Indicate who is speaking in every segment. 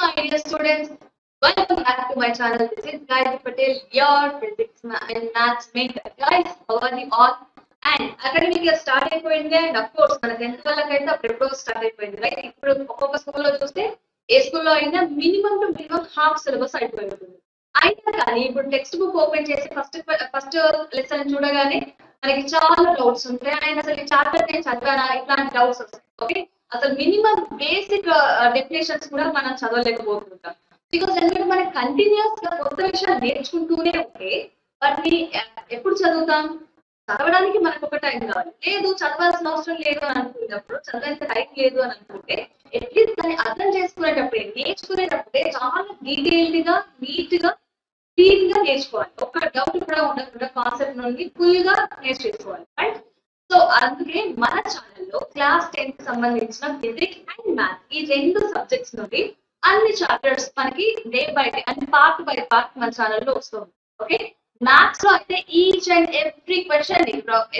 Speaker 1: my dear students, welcome back to my channel. This is Gayatri Patel, your physics and maths mentor. Guys, how are you all? And academic year start అయిపోయింది and of course మన 10th వాళ్ళకైతే అప్పుడు start అయిపోయింది right. ఇప్పుడు ఒక్కొక్క స్కూల్లో చూస్తే ఏ స్కూల్లో అయినా minimum to minimum half syllabus అయిపోయింది. అయినా కానీ ఇప్పుడు టెక్స్ట్ బుక్ ఓపెన్ చేసి ఫస్ట్ లెసన్ చూడగానే మనకి చాలా డౌట్స్ ఉంటాయి. అండ్ అసలు ఈ చాప్టర్ నేను చదివానా ఇట్లాంటి డౌట్స్ వస్తాయి. ఓకే, అసలు మినిమం బేసిక్ డెఫినేషన్స్ కూడా మనం చదవలేకపోతుంటాం. బికాస్ ఎందుకంటే మనం కంటిన్యూస్ గా కొత్త విషయాలు నేర్చుకుంటూనే ఉంటే వాటిని ఎప్పుడు చదువుతాం? చదవడానికి మనకు ఒక టైం కావాలి. లేదు చదవాల్సిన అవసరం లేదు అని అనుకున్నప్పుడు, చదవాల్సిన టైం లేదు అని అనుకుంటే అట్లీస్ట్ దాన్ని అర్థం చేసుకునేటప్పుడే, నేర్చుకునేటప్పుడే చాలా డీటెయిల్డ్ గా, నీట్ గా, క్లీన్ గా నేర్చుకోవాలి. ఒక్క డౌట్ కూడా ఉండకుండా కాన్సెప్ట్ నుండి ఫుల్ గా నేర్చుకోవాలి. రైట్. సో అందుకే మన ఛానల్లో క్లాస్ 10 కి సంబంధించిన ఫిజిక్స్ అండ్ మ్యాథ్స్ ఈ రెండు సబ్జెక్ట్స్ నుండి అన్ని చాప్టర్స్ మనకి day by day and part by part మన ఛానల్లో వస్తుంది. ఓకే, మ్యాథ్స్ లో అయితే each and every question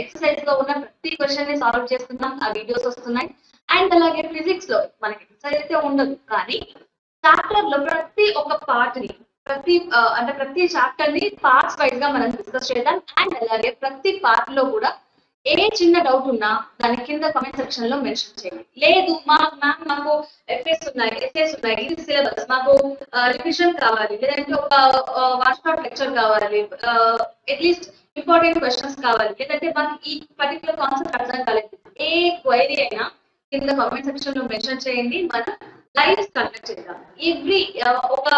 Speaker 1: exercise లో ఉన్న ప్రతి క్వశ్చన్ ని సాల్వ్ చేస్తున్నాం, ఆ వీడియోస్ వస్తున్నాయి. అండ్ అలాగే ఫిజిక్స్ లో మనకి ఎక్సర్సైజ్ అయితే ఉండదు, కానీ చాప్టర్ లో ప్రతి ఒక్క పార్ట్ ని ప్రతి చాప్టర్ ని పార్ట్స్ వైజ్ గా మనం డిస్కస్ చేద్దాం. అండ్ అలాగే ప్రతి పార్ట్ లో కూడా ఏ చిన్న డౌట్ ఉన్నా దాని కింద కామెంట్ సెక్షన్ లో మెన్షన్ చేయండి. లేదు మ్యామ్ మాకు ఎస్ఎస్ ఉన్నాయి, ఇది సిలబస్ మాకు రివిజన్ కావాలి, లేదంటే ఒక వాచ్ అవుట్ లెక్చర్ కావాలి, అట్లీస్ట్ ఇంపార్టెంట్ క్వశ్చన్స్ కావాలి, లేదంటే మాకు ఈ పర్టికులర్ కాన్సెప్ట్ అర్థం కాలేదు, ఏ క్వైరీ అయినా కింద కామెంట్ సెక్షన్ లో మెన్షన్ చేయండి. మనం లైవ్ కండక్ట్ చేద్దాం. ఎవ్రీ ఒక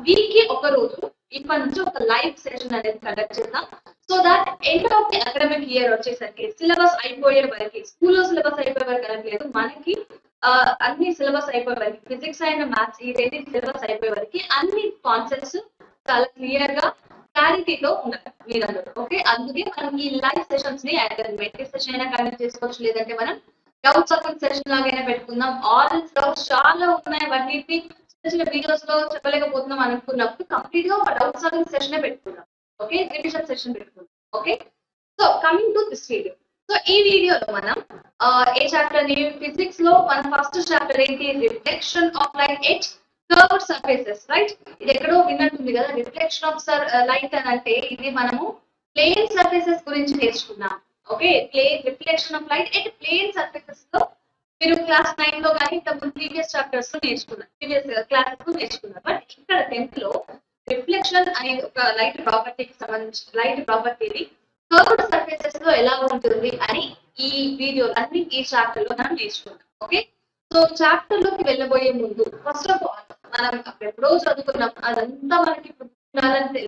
Speaker 1: వీక్ కి ఒక రోజు ఇప్పటి నుంచి ఒక లైవ్ సెషన్ అనేది కండక్ట్ చేద్దాం. So that end of the academic year వచ్చేసరికి సిలబస్ అయిపోయే వరకు, స్కూల్లో సిలబస్ అయిపోయే వరకు అనట్లేదు, మనకి అన్ని సిలబస్ అయిపోయే వరకు, ఫిజిక్స్ అండ్ మ్యాథ్స్ ఈ రెండు సిలబస్ అయిపోయే వరకు అన్ని కాన్సెప్ట్స్ చాలా క్లియర్ గా క్లారిటీతో ఉండాలి మీరందరూ. ఓకే, అందుకే మనం ఈ లైవ్ సెషన్స్ ని మెయిన్ సెషన్ అయినా కండక్ట్ చేసుకోవచ్చు, లేదంటే మనం డౌట్స్ సాల్వింగ్ సెషన్ లాగైనా పెట్టుకుందాం. ఆల్ డౌట్స్ చాలా ఉన్నాయి, వాటిని చిన్న వీడియోస్ లో చెప్పలేకపోతున్నాం అనుకున్నప్పుడు కంప్లీట్ గా ఒక డౌట్ సాల్వింగ్ సెషన్ పెట్టుకుందాం. ఓకే, రివిజన్ సెషన్ పెట్టుకుందాం. Okay, so coming to this video. So ఈ వీడియోలో మనం ఏ చాప్టర్ ని, ఫిజిక్స్ లో మన ఫస్ట్ చాప్టర్ ఏంటి? Reflection of light at curved surfaces. Right, ఇది ఎక్కడో విన్నట్టుంది కదా, రిఫ్లెక్షన్ ఆఫ్ లైట్ అని అంటే ఇది మనము ప్లేన్ సర్ఫేసెస్ గురించి నేర్చుకున్నాం. Okay, reflection of light at plane surfaces లో మీరు క్లాస్ 9 లో కానీ ఇంతకు ప్రీవియస్ చాప్టర్స్ లో నేర్చుకున్నారు, ప్రీవియస్ క్లాసెస్ లో నేర్చుకున్నారు. బట్ ఇక్కడ 10th లో రిఫ్లెక్షన్ అనేది ఒక లైట్ ప్రాపర్టీకి సంబంధించి లైట్ ప్రాపర్టీని కర్వ్డ్ సర్ఫేసెస్ లో ఎలా ఉంటుంది అని ఈ వీడియో అన్ని ఈ చాప్టర్ లో మనం నేర్చుకుంటాం. ఓకే, సో చాప్టర్ లోకి వెళ్ళబోయే ముందు ఫస్ట్ ఆఫ్ ఆల్ మనం ఎప్పుడో చదువుకున్నాం, అదంతా మనకి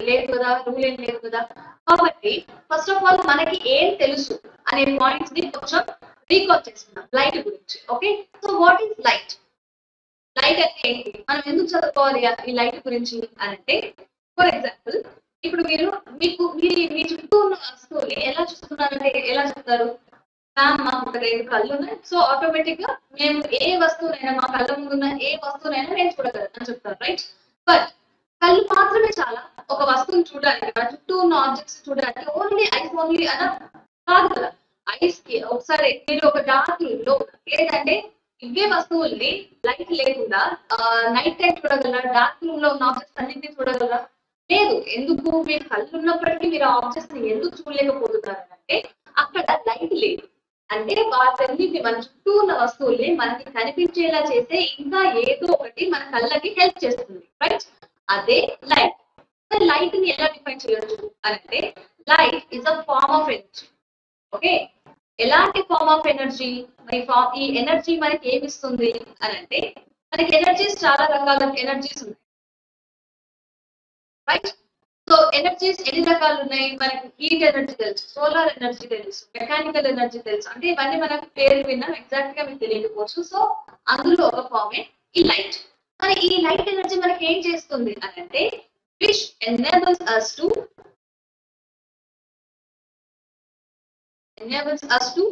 Speaker 1: లేదు కదా, రూల్ ఏం లేదు కదా. కాబట్టి ఫస్ట్ ఆఫ్ ఆల్ మనకి ఏం తెలుసు అనే పాయింట్స్ ని కొంచెం రీకాల్ చేసుకుందాం లైట్ గురించి. Okay, so what is light? Light అంటే ఏంటి? మనం ఎందుకు చదువుకోవాలి ఈ లైట్ గురించి అని అంటే, ఫర్ ఎగ్జాంపుల్ ఇప్పుడు మీ చుట్టూ ఉన్న వస్తువుని ఎలా చూస్తున్నారంటే ఎలా చెప్తారు? మ్యామ్ మాకు ఒక 2 కళ్ళు ఉన్నాయి, సో ఆటోమేటిక్ గా మేము ఏ వస్తువునైనా, మా కళ్ళ ముందు ఉన్న ఏ వస్తువునైనా నేను చూడగలను అని చెప్తారు. రైట్, బట్ కళ్ళు మాత్రమే చాలా ఒక వస్తువుని చూడడానికి, మన చుట్టూ ఉన్న ఆబ్జెక్ట్స్ చూడడానికి ఓన్లీ ఐస్ ఓన్లీ అలా కాదు కదా. ఐస్ కి ఒకసారి మీరు ఒక డార్క్ రూమ్ లో, లేదంటే ఇవే వస్తువుల్ని లైట్ లేకుండా నైట్ టైం చూడగలరా? డార్క్ రూమ్ లో ఉన్న ఆబ్జెక్ట్స్ అన్నింటినీ చూడగలరా? లేదు. ఎందుకు? మీరు కళ్ళు ఉన్నప్పటికీ మీరు ఆబ్జెక్ట్స్ ని ఎందుకు చూడలేకపోతున్నారు అంటే అక్కడ లైట్ లేదు. అంటే వాటన్నిటి మన చుట్టూ ఉన్న వస్తువుల్ని మనకి కనిపించేలా చేసే ఇంకా ఏదో ఒకటి మన కళ్ళకి హెల్ప్ చేస్తుంది. రైట్, అదే లైట్. లైట్ ని ఎలా డిఫైన్ చేయొచ్చు అంటే, light is a form of energy. Okay, ఎలాంటి ఫార్మ్ ఆఫ్ ఎనర్జీ? ఈ ఎనర్జీ మనకి ఏమి ఇస్తుంది అని అంటే, మనకి ఎనర్జీస్ చాలా రకాల ఎనర్జీస్ ఉన్నాయి. రైట్, సో ఎనర్జీస్ ఎన్ని రకాలు ఉన్నాయి? మనకి హీట్ ఎనర్జీ తెలుసు, సోలార్ ఎనర్జీ తెలుసు, మెకానికల్ ఎనర్జీ తెలుసు. అంటే ఇవన్నీ మనకు పేరు విన్నాం, ఎగ్జాక్ట్ గా మీకు తెలియకపోవచ్చు. సో అందులో ఒక ఫార్మే ఈ లైట్. మరి ఈ లైట్ ఎనర్జీ మనకి ఏం చేస్తుంది అని అంటే, which enables us to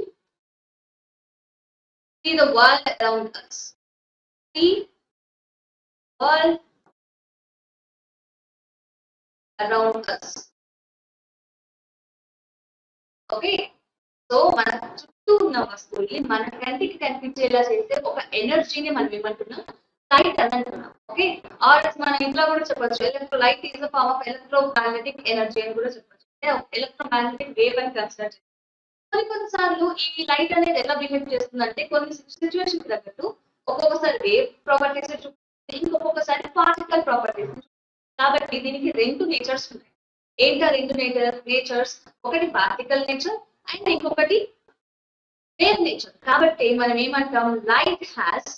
Speaker 1: see the world around us. See world around us. Okay, so మన చుట్టూ ఉన్న వస్తువుల్ని మన కంటికి కనిపించేలా చేసే ఒక ఎనర్జీని మనం ఏమంటున్నాం? లైట్ అని అంటున్నాం. ఓకే, ఆర్ మన ఇంట్లో కూడా చెప్పొచ్చు light is a form of electromagnetic energy అని కూడా చెప్పొచ్చు. ఎలక్ట్రోమాగ్నెటిక్ వేవ్ అని కన్సిడర్ చేస్తాం. కొన్నిసార్లు ఈ లైట్ అనేది ఎలా బిహేవ్ చేస్తుందంటే కొన్ని సిచ్యువేషన్ తగ్గట్టు ఒక్కొక్కసారి వేవ్ ప్రాపర్టీస్ ఇంకొకసారి పార్టికల్ ప్రాపర్టీస్. కాబట్టి దీనికి రెండు నేచర్స్ ఉన్నాయి. ఏంటి ఆ రెండు నేచర్స్? ఒకటి పార్టికల్ నేచర్ అండ్ ఇంకొకటి వేవ్ నేచర్. కాబట్టి మనం ఏమంటాం, light has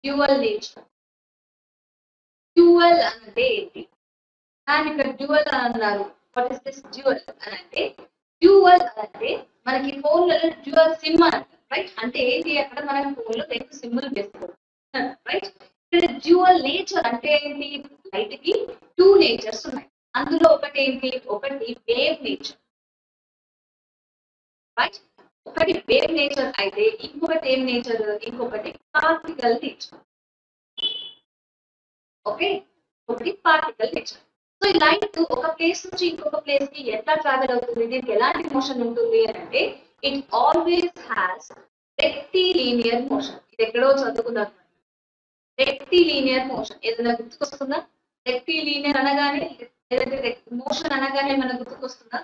Speaker 1: dual nature. Dual అంటే ఏంటి? అండ్ ఇక్కడ డ్యూయల్ అని అన్నారు. వాట్ ఇస్ దిస్ డ్యూయల్ అని అంటే, డ్యూయల్ అంటే మనకి ఫోన్ లో డ్యూయల్ సిమ్ అంటారు, రైట్? అంటే ఏంటి, అక్కడ మనం ఫోన్ లో రెండు సిమ్లు వేసుకోవాలి, రైట్? ఇక్కడ డ్యూయల్ నేచర్ అంటే ఏంటి? లైట్ కి టూ నేచర్స్ ఉన్నాయి. అందులో ఒకటి ఏంటి? ఒకటి వేవ్ నేచర్, రైట్? ఒకటి వేవ్ నేచర్ అయితే ఇంకొకటి ఏం నేచర్? ఇంకొకటి పార్టికల్ నేచర్. ఓకే, ఒకటి పార్టికల్ నేచర్. సో ఈ లైట్ ఒక ప్లేస్ నుంచి ఇంకొక ప్లేస్ కి ఎట్లా ట్రావెల్ అవుతుంది, దీనికి ఎలాంటి మోషన్ ఉంటుంది అని అంటే, it always has rectilinear motion. ఇది ఎక్కడో చదువుకున్నారు. రెక్టిలీనియర్ మోషన్ ఏదైనా గుర్తుకొస్తుందా? రెక్టిలీనియర్ అనగానే ఏదైతే మోషన్ అనగానే మనకు గుర్తుకొస్తుందా?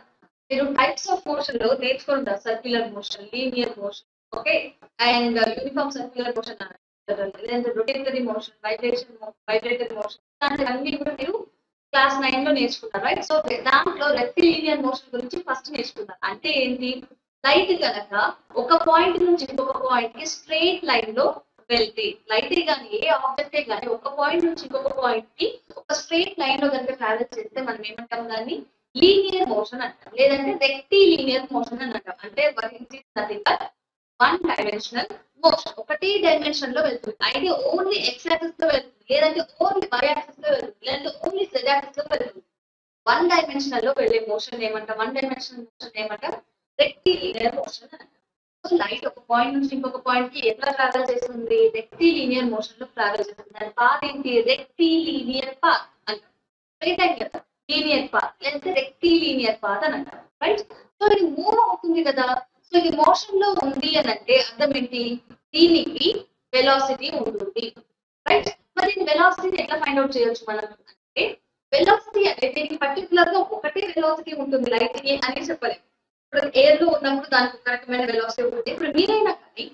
Speaker 1: మీరు టైప్స్ ఆఫ్ మోషన్ లో నేర్చుకుంటారు. Circular motion, linear motion, okay, and uniform circular motion లేదంటే రొటేటరీ మోషన్, వైబ్రేటరీ మోషన్, అన్ని కూడా మీరు క్లాస్ 9 లో నేర్చుకున్నారు, రైట్? సో దాంట్లో రెక్టిలీనియర్ మోషన్ గురించి ఫస్ట్ నేర్చుకున్నారు. అంటే ఏంటి? లైట్ కనుక ఒక పాయింట్ నుంచి ఇంకొక పాయింట్ కి స్ట్రైట్ లైన్ లో వెళ్తే, లైట్ కానీ ఏ ఆబ్జెక్టే కానీ ఒక పాయింట్ నుంచి ఇంకొక పాయింట్ కి ఒక స్ట్రైట్ లైన్ లో కనుక ట్రావెల్ చేస్తే మనం ఏమంటాం, దాన్ని లీనియర్ మోషన్ అంటాం, లేదంటే రెక్టిలీనియర్ మోషన్ అని అంటాం. అంటే వన్ డైమెన్షనల్ మోషన్, ఒకటి డైమెన్షన్ లో వెళ్తుంది. అయితే ఓన్లీ ఎక్స్ యాక్సిస్ లో వెళ్తుంది, లేదంటే ఓన్లీ వై యాక్సిస్ లో వెళ్తుంది, లేదంటే ఓన్లీ జెడ్ యాక్సిస్ లో వెళ్తుంది. వన్ డైమెన్షనల్ లో వెళ్ళే మోషన్ ఏమంటాం? వన్ డైమెన్షనల్ మోషన్ ఏమంటాం? రెక్టిలీనియర్ మోషన్ అంటాం. సో లైట్ ఒక పాయింట్ నుంచి ఇంకొక పాయింట్ కి ఎట్లా ట్రావెల్ చేస్తుంది? రెక్టిలీనియర్ మోషన్ లో ట్రావెల్ చేస్తుంది. దాని పాత్ ఏంటి? రెక్టిలీనియర్ పాత్ అంటాం, రైట్? అండ్ కదా లీనియర్ పాత్ లేకపోతే రెక్టిలీనియర్ పాత్ అని అంటారు, రైట్? సో ఇది మూవ్ అవుతుంది కదా. సో ఇది మోషన్ లో ఉంది అని అంటే అర్థం ఏంటి? దీనికి వెలాసిటీ ఉంటుంది, రైట్? మరి వెలాసిటీ ఎట్లా ఫైండ్ అవుట్ చేయొచ్చు మనం అంటే, వెలాసిటీ అంటే దీనికి పర్టికులర్ గా ఒకటే వెలాసిటీ ఉంటుంది లైట్ కి అని చెప్పలేము. ఇప్పుడు ఎయిర్ లో ఉన్నప్పుడు దానికి ఒక రకమైన వెలాసిటీ ఉంటుంది. ఇప్పుడు మీరైనా కానీ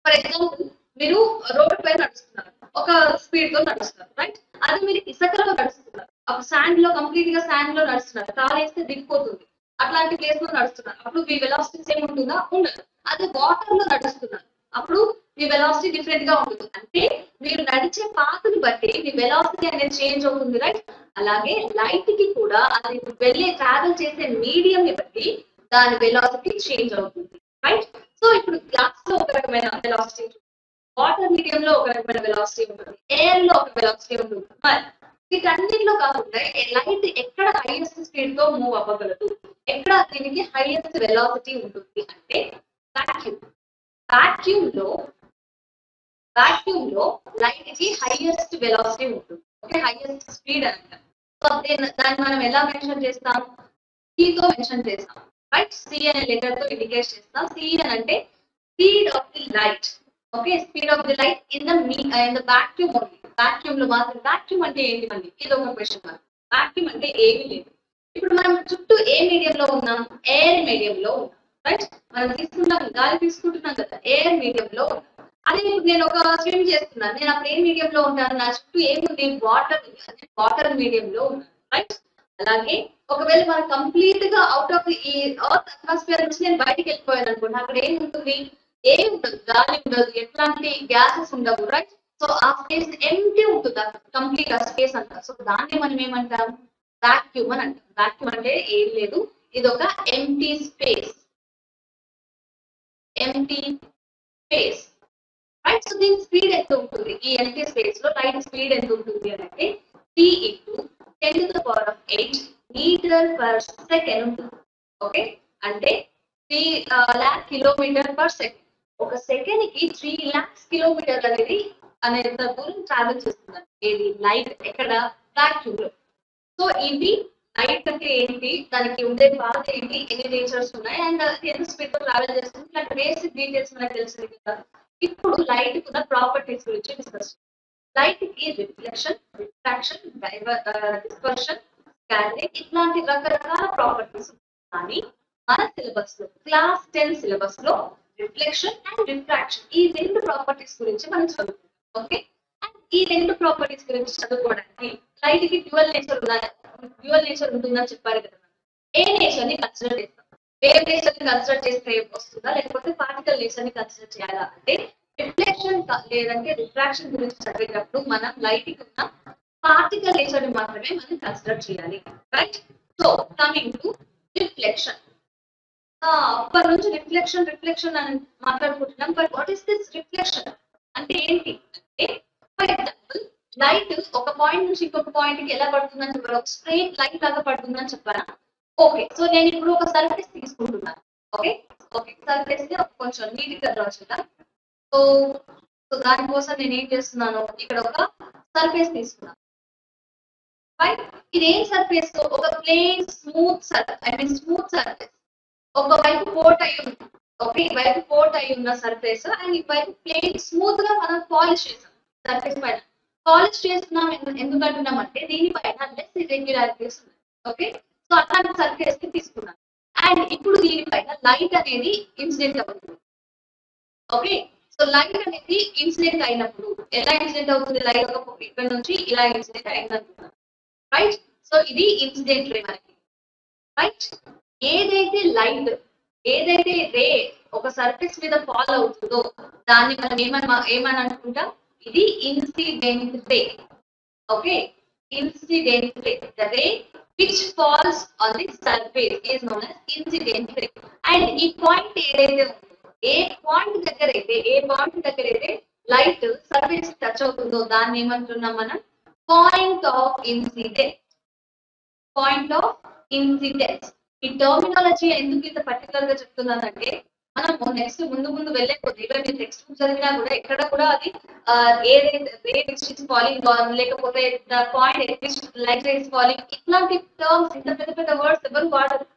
Speaker 1: ఫర్ ఎగ్జాంపుల్ మీరు రోడ్ పైన నడుస్తున్నారు, ఒక స్పీడ్ తో నడుస్తున్నారు, రైట్? అది మీరు ఇసుకలో నడుస్తున్నారు, ఒక శాండ్ లో కంప్లీట్ గా శాండ్ లో నడుస్తున్నారు, కాలు వేస్తే దిగిపోతుంది, అట్లాంటి ప్లేస్ లో నడుస్తున్నారు. అప్పుడు మీ వెలాసిటీ సేమ్ ఉంటుందా? ఉండదు. అది వాటర్ లో నడుస్తున్నారు, అప్పుడు మీ వెలాసిటీ డిఫరెంట్ గా ఉంటుంది. అంటే మీరు నడిచే పాత్ని బట్టి మీ వెలాసిటీ అనేది చేంజ్ అవుతుంది, రైట్? అలాగే లైట్ కి కూడా అది వెళ్ళే ట్రావెల్ చేసే మీడియం ని బట్టి దాని వెలాసిటీ చేంజ్ అవుతుంది, రైట్? సో ఇప్పుడు గ్లాస్ లో ఒక రకమైన వెలాసిటీ ఉంటుంది, వాటర్ మీడియం లో ఒక రకమైన వెలాసిటీ ఉంటుంది, ఎయిర్ లో ఒక వెలాసిటీ ఉంటుంది. మరి వీటన్నిటిలో కాకుండా లైట్ ఎక్కడ హైయెస్ట్ స్పీడ్ తో మూవ్ అవ్వగలదు, ఎక్కడ దీనికి హైయెస్ట్ వెలాసిటీ ఉంటుంది అంటే వాక్యూమ్. వాక్యూమ్ లో లైట్ కి హైయెస్ట్ వెలాసిటీ ఉంటుంది, ఓకే, హైయెస్ట్ స్పీడ్ అంటారు. సో దాన్ని మనం ఎలా మెన్షన్ చేస్తాం? సి తో మెన్షన్ చేస్తాం, రైట్? సి అనే లెటర్ తో ఇండికేట్ చేస్తాం. సి అని అంటే speed of the light, okay, speed of the light in the vacuum only. Vacuum లో మాత్రం. వాక్యూమ్ అంటే ఏంటి? మళ్ళీ ఇది ఒక క్వశ్చన్ మార్క్. వాక్యూమ్ అంటే ఏమీ లేదు. ఇప్పుడు మనం చుట్టూ ఏ మీడియం లో ఉన్నాం? ఎయిర్ మీడియం లో ఉన్నాం, రైట్? మనం తీసుకున్నాం, గాలి తీసుకుంటున్నాం కదా, ఎయిర్ మీడియం లో ఉన్నాం. అదే ఇప్పుడు నేను ఒక స్విమ్ చేస్తున్నాను, నేను అప్పుడు ఏ మీడియం లో ఉంటాను? నా చుట్టూ ఏముంది? వాటర్ మీడియం లో ఉన్నాను, రైట్? అలాగే ఒకవేళ మనం కంప్లీట్ గా అవుట్ ఆఫ్ ఈ ఎర్త్ అట్మాస్ఫియర్ నుంచి నేను బయటికి వెళ్ళిపోయాను అనుకోండి, అక్కడ ఏముంటుంది? ఏమి ఉండదు, గాలి ఉండదు, ఎట్లాంటి గ్యాసెస్ ఉండవు, రైట్? సో ఆ స్పేస్ ఎంటీ ఉంటుంది, కంప్లీట్ ఆ స్పేస్ అంతా. సో దాన్ని మనం ఏమంటాం? వాక్యూమ్ అని అంటాం. వాక్యూమ్ అంటే ఏం లేదు, ఇది ఒక ఎంటీ స్పేస్, రైట్? సో దీని స్పీడ్ ఎంత ఉంటుంది? ఈ ఎంటీ స్పేస్ లో లైట్ స్పీడ్ ఎంత ఉంటుంది అని అంటే 3 × 10⁸ మీటర్ పర్ సెకండ్ ఉంటుంది, ఓకే? అంటే 3 lakh కిలోమీటర్ పర్ సెకండ్. ఒక సెకండ్ కి 3 lakhs కిలోమీటర్ అనేది దూరం ట్రావెల్ చేస్తుంది. ఏది? లైట్. ఎక్కడ? వాక్యూమ్ లో. సో ఇవి లైట్ అంటే ఏంటి, దానికి ఉండే బాధ ఏంటి, ఎన్ని నేచర్స్ ఉన్నాయి, అండ్ ఎంత స్పీడ్ తో ట్రావెల్ చేస్తుంది, ఇలాంటి బేసిక్ డీటెయిల్స్ మనకు తెలిసింది కదా. ఇప్పుడు లైట్ ఉన్న ప్రాపర్టీస్ గురించి డిస్కస్. లైట్ కి రిఫ్లెక్షన్, రిఫ్రాక్షన్, డిస్పర్షన్, స్కాటరింగ్ ఇట్లాంటి రకరకాల ప్రాపర్టీస్. కానీ మన సిలబస్ లో క్లాస్ 10 సిలబస్ లో రిఫ్లెక్షన్ అండ్ రిఫ్రాక్షన్ ఈ రెండు ప్రాపర్టీస్ గురించి మనం చదువుకుంటాం. ఓకే, అండ్ ఈ రెండు ప్రాపర్టీస్ గురించి చదువుకోవడానికి లైట్ కి డ్యూయల్ నేచర్ ఉంటుందని చెప్పారు కదా. ఏ నేచర్ ని కన్సిడర్ చేస్తాం? వేవ్ నేచర్ ని కన్సిడర్ చేస్తే వస్తుందా, లేకపోతే పార్టికల్ నేచర్ ని కన్సిడర్ చేయాలా అంటే, రిఫ్లెక్షన్ లేదంటే రిఫ్రాక్షన్ గురించి చదివేటప్పుడు మనం లైట్ కి ఉన్న పార్టికల్ నేచర్ ని మాత్రమే మనం కన్సిడర్ చేయాలి. Right. So coming to reflection. అప్పటి నుంచి రిఫ్లెక్షన్ అని మాట్లాడుకుంటున్నాం. But what is this reflection అంటే ఏంటి అంటే, ఫర్ ఎగ్జాంపుల్ లైట్ ఒక పాయింట్ నుంచి ఇంకొక పాయింట్ కి ఎలా పడుతుందని చెప్పారు, ఒక స్ట్రైట్ లైన్ లాగా పడుతుందని చెప్పారా. ఓకే, సో నేను ఇప్పుడు ఒక సర్ఫేస్ తీసుకుంటున్నాను. ఓకే, ఓకే సర్ఫేస్ ని కొంచెం నీట్ గా డ్రా చేద్దాం. సో సో దానికోసం నేను ఏం చేస్తున్నాను, ఇక్కడ ఒక సర్ఫేస్ తీసుకున్నాను. రైట్. ఇది ఏం సర్ఫేస్? ఒక plane smooth surface, I mean smooth surface. ఒక వైపు కోట్ అయి ఉంది. ఓకే, ఈ వైపు కోట్ అయి ఉన్న సర్ఫేస్ అండ్ ఈ వైపు ప్లేన్ స్మూత్ గా మనం పాలిష్ చేసాం. సర్ఫేస్ పైన పాలిష్ చేస్తున్నాం. ఎందుకు అంటున్నాం అంటే, దీనిపైన లెస్ ఇర్రెగ్యులారిటీస్ ఉన్నాయి. ఓకే, సో అట్లాంటి సర్ఫేస్ ని తీసుకున్నాం. అండ్ ఇప్పుడు దీనిపైన లైట్ అనేది ఇన్సిడెంట్ అవుతుంది. ఓకే, సో లైట్ అనేది ఇన్సిడెంట్ అయినప్పుడు ఎలా ఇన్సిడెంట్ అవుతుంది? లైట్ ఒక ఇక్కడ నుంచి ఇలా ఇన్సిడెంట్ అయింది అనుకున్నాం. రైట్. సో ఇది ఇన్సిడెంట్ రే మనకి. రైట్. ఏదైతే లైట్, ఏదైతే రే ఒక సర్ఫేస్ మీద ఫాల్ అవుతుందో దాన్ని మనం ఏమని అనుకుంటాం? ఇది incident ray. Okay, incident ray. The ray which falls on the surface is known as incident ray. And ఈ పాయింట్ ఏదైతే ఉందో, ఏ పాయింట్ దగ్గర అయితే లైట్ సర్ఫేస్ టచ్ అవుతుందో దాన్ని ఏమంటున్నాం మనం? Point of incident. Point of incidence. ఈ టర్మినాలజీ ఎందుకు ఇంత పర్టికులర్ గా చెప్తున్నానంటే, మనము నెక్స్ట్ ముందు వెళ్ళే కొద్ది ఈవెన్ మీరు టెక్స్ట్ బుక్ చదివినా కూడా ఎక్కడ కూడా అది ఏదైతే రేట్ ఇస్ ఫాలింగ్ లేకపోతే point at light is falling ఇట్లాంటి టర్మ్స్, ఇంత పెద్ద పెద్ద వర్డ్స్ ఎవరు వాడరు.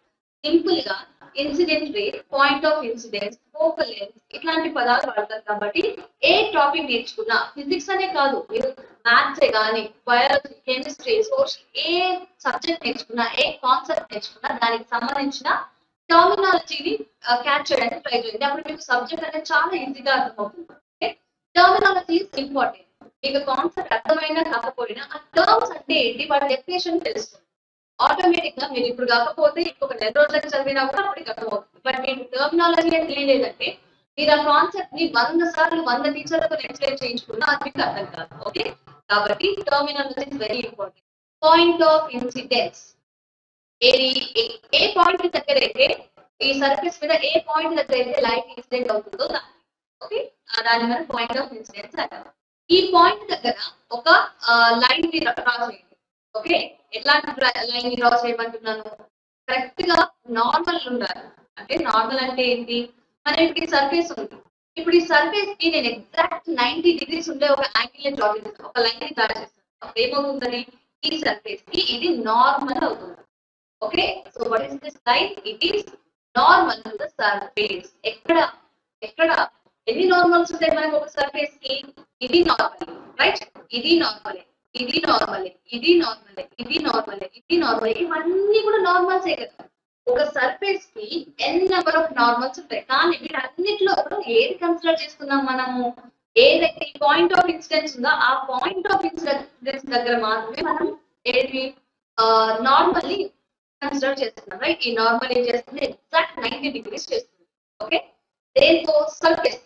Speaker 1: సింపుల్ గా incident rate, point of incidence, focal length ఇట్లాంటి పదాలు వాడతారు. కాబట్టి ఏ టాపిక్ నేర్చుకున్నా, ఫిజిక్స్ అనే కాదు, మీరు మ్యాథ్సే కానీ బయాలజీ, కెమిస్ట్రీ, సోషల్ ఏ సబ్జెక్ట్ నేర్చుకున్నా, ఏ కాన్సెప్ట్ నేర్చుకున్నా దానికి సంబంధించిన టర్మినాలజీని క్యాచ్ చేయడానికి ట్రై చేయండి. అప్పుడు మీకు సబ్జెక్ట్ అనేది చాలా ఈజీగా అర్థమవుతుంది. Terminology is important. మీకు కాన్సెప్ట్ అర్థమైనా కాకపోయినా ఆ టర్మ్స్ అంటే ఏంటి, వాటి డెఫినేషన్ తెలుస్తుంది. ఆటోమేటిక్ గా మీరు ఇప్పుడు కాకపోతే ఇంకొక 10 రోజులకి చదివినా కూడా అప్పటికి అర్థమవుతుంది. బట్ మీకు టర్మినాలజీ అని తెలియలేదంటే మీరు ఆ కాన్సెప్ట్ ని 100 సార్లు 100 టీచర్లతో ఎక్స్ప్లెయిన్ చేయించుకున్నా అది మీకు అర్థం కాదు. ఓకే, కాబట్టి terminology is very important. Point of incidence. A point దగ్గర అయితే ఈ సర్ఫేస్ మీద ఏ పాయింట్ దగ్గర అయితే లైట్ ఇన్సిడెంట్ అవుతుందో ఓకే, దాని మీద పాయింట్ ఆఫ్ ఇన్సిడెన్స్ అంటారు. ఈ పాయింట్ దగ్గర ఒక లైన్ ని డ్రా చేయండి. ఓకే, ఎట్లాంటి లైన్ ని డ్రా చేయమంటున్నాను? కరెక్ట్ గా నార్మల్ ఉండాలి. అంటే నార్మల్ అంటే ఏంటి? మనం ఇప్పుడు ఈ సర్ఫేస్ ఉంది. ఇప్పుడు ఈ సర్ఫేస్ కి నేను ఎగ్జాక్ట్ 90 డిగ్రీస్ ఉండే ఒక యాంగిల్ ని డ్రా చేస్తాను, ఒక లైన్ ని డ్రా చేస్తాను. అప్పుడు ఏమవుతుందని, ఈ సర్ఫేస్ కి ఇది నార్మల్ అవుతుంది. Okay, so what is this line? It is normal to the surface. ఎక్కడ ఎన్ని నార్మల్స్ ఉంటాయి మనకు ఒక సర్ఫేస్ కి? ఇది నార్మల్. రైట్, ఇది నార్మల్, ఇది నార్మల్, ఇది నార్మల్, ఇది నార్మల్, ఇది నార్మల్, ఇవన్నీ కూడా నార్మల్సే కదా. ఒక సర్ఫేస్ కి ఎన్ నెంబర్ ఆఫ్ నార్మల్స్ ఉంటాయి. కానీ వీటన్నిటిలో ఏది కన్సిడర్ చేసుకున్నాం మనము? ఏదైతే ఈ పాయింట్ ఆఫ్ ఇన్సిడెన్స్ ఉందో ఆ పాయింట్ ఆఫ్ ఇన్సిడెన్స్ దగ్గర మాత్రమే మనం ఏది నార్మల్లీ కన్సిడర్ చేస్తున్నాం. రైట్, ఈ నార్మల్ ఏం చేస్తుంది? ఎగ్జాక్ట్ 90 డిగ్రీస్ చేస్తుంది. ఓకే, దేంతో? సర్ఫేస్.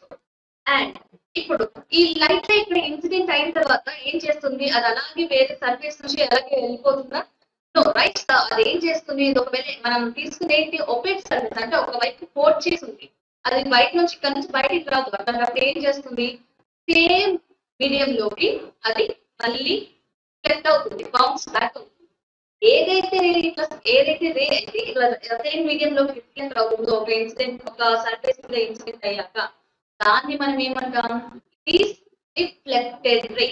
Speaker 1: అండ్ ఇప్పుడు ఈ లైట్ ఇక్కడ ఇన్సిడెంట్ అయిన తర్వాత ఏం చేస్తుంది? అది అలాగే వేరే సర్ఫేస్ నుంచి అలాగే వెళ్ళిపోతుందా? నో. రైట్, అది ఏం చేస్తుంది? ఒకవేళ మనం తీసుకునేది ఒపేక్ సర్ఫేస్ అంటే ఒకవైపు కోట్ చేసి ఉంది, అది బయట నుంచి ఇక్కడ నుంచి బయటికి రాదు. అట్లాంటప్పుడు ఏం చేస్తుంది? సేమ్ మీడియం లోకి అది మళ్ళీ రిఫ్లెక్ట్ అవుతుంది, బౌన్స్ బ్యాక్ అవుతుంది. ఏదైతే రే అయితే ఇట్లా సేమ్ మీడియం లోకి రిఫ్లెక్ట్ అవుతుందో ఒక ఇన్సిడెంట్, ఒక సర్ఫేస్ మీద ఇన్సిడెంట్ అయ్యాక దాన్ని మనం ఏమంటాం? రిఫ్లెక్టెడ్ రే.